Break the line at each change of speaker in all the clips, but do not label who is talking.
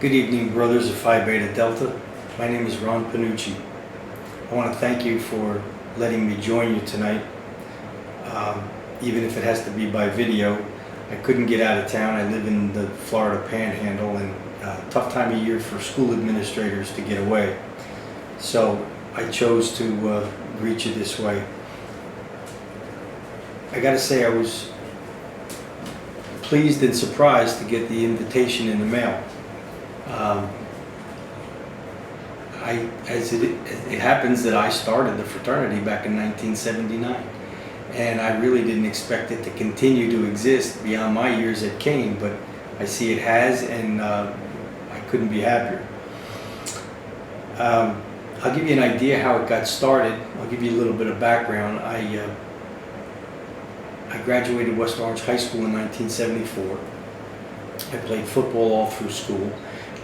Good evening, brothers of Phi Beta Delta. My name is Ron Panucci. I want to thank you for letting me join you tonight, even if it has to be by video. I couldn't get out of town. I live in the Florida Panhandle, and tough time of year for school administrators to get away. So I chose to greet you this way. I got to say, I was pleased and surprised to get the invitation in the mail. It happens that I started the fraternity back in 1979, and I really didn't expect it to continue to exist beyond my years at Kean, but I see it has, and I couldn't be happier. I'll give you an idea how it got started. I'll give you a little bit of background. I graduated West Orange High School in 1974. I played football all through school.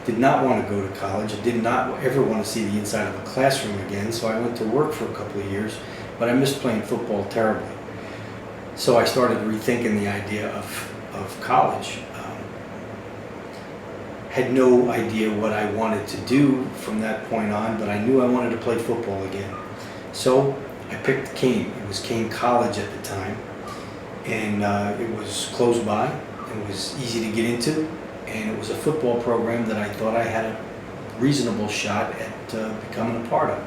Did not want to go to college. I did not ever want to see the inside of a classroom again, so I went to work for a couple of years, but I missed playing football terribly. So I started rethinking the idea of college. Had no idea what I wanted to do from that point on, but I knew I wanted to play football again. So I picked Kean. It was Kean College at the time, and it was close by. It was easy to get into, and it was a football program that I thought I had a reasonable shot at becoming a part of.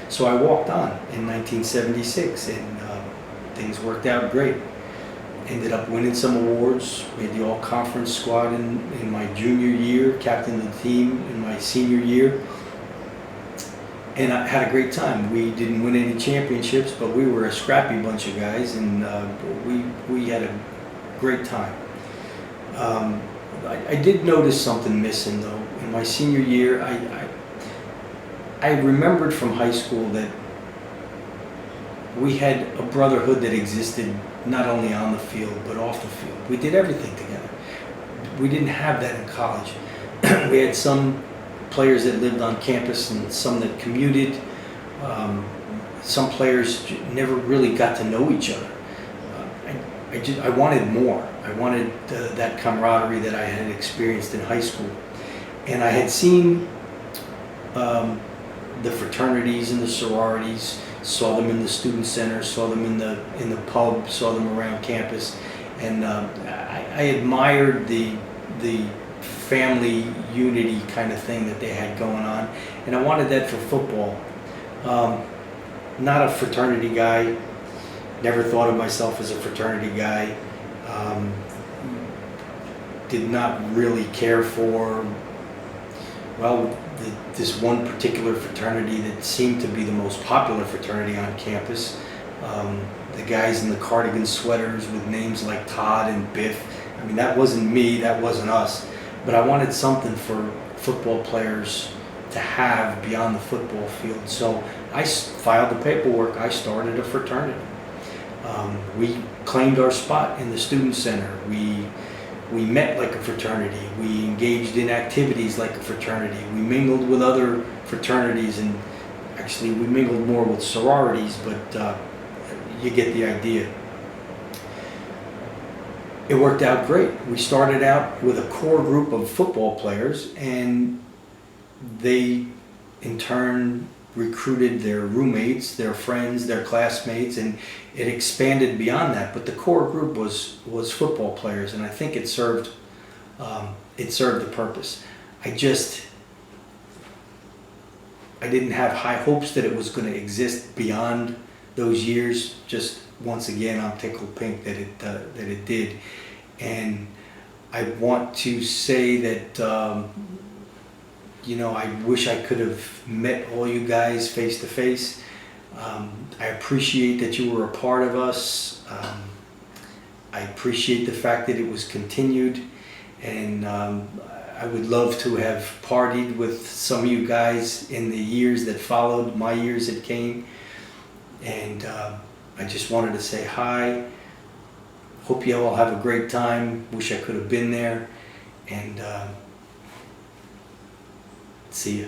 So I walked on in 1976, and things worked out great. Ended up winning some awards, made the all-conference squad in my junior year, captained the team in my senior year, and I had a great time. We didn't win any championships, but we were a scrappy bunch of guys, and we had a great time. I did notice something missing though. In my senior year, I remembered from high school that we had a brotherhood that existed not only on the field but off the field. We did everything together. We didn't have that in college. We had some players that lived on campus and some that commuted. Some players never really got to know each other. I wanted more. I wanted that camaraderie that I had experienced in high school, and I had seen the fraternities and the sororities, saw them in the student center, saw them in the pub, saw them around campus, and I admired the family unity kind of thing that they had going on, and I wanted that for football. Not a fraternity guy. Never thought of myself as a fraternity guy. Did not really care for, well, this one particular fraternity that seemed to be the most popular fraternity on campus. The guys in the cardigan sweaters with names like Todd and Biff. I mean, that wasn't me, that wasn't us. But I wanted something for football players to have beyond the football field. So I filed the paperwork. I started a fraternity. We claimed our spot in the student center. We met like a fraternity. We engaged in activities like a fraternity. We mingled with other fraternities, and actually we mingled more with sororities, but you get the idea. It worked out great. We started out with a core group of football players, and they in turn recruited their roommates, their friends, their classmates, and it expanded beyond that. But the core group was football players, and I think it served the purpose. I didn't have high hopes that it was going to exist beyond those years. Just once again, I'm tickled pink that it did, and I want to say that. I wish I could have met all you guys face to face. I appreciate that you were a part of us. I appreciate the fact that it was continued, and I would love to have partied with some of you guys in the years that followed my years at Kean. And I just wanted to say hi. Hope you all have a great time. Wish I could have been there. And see ya.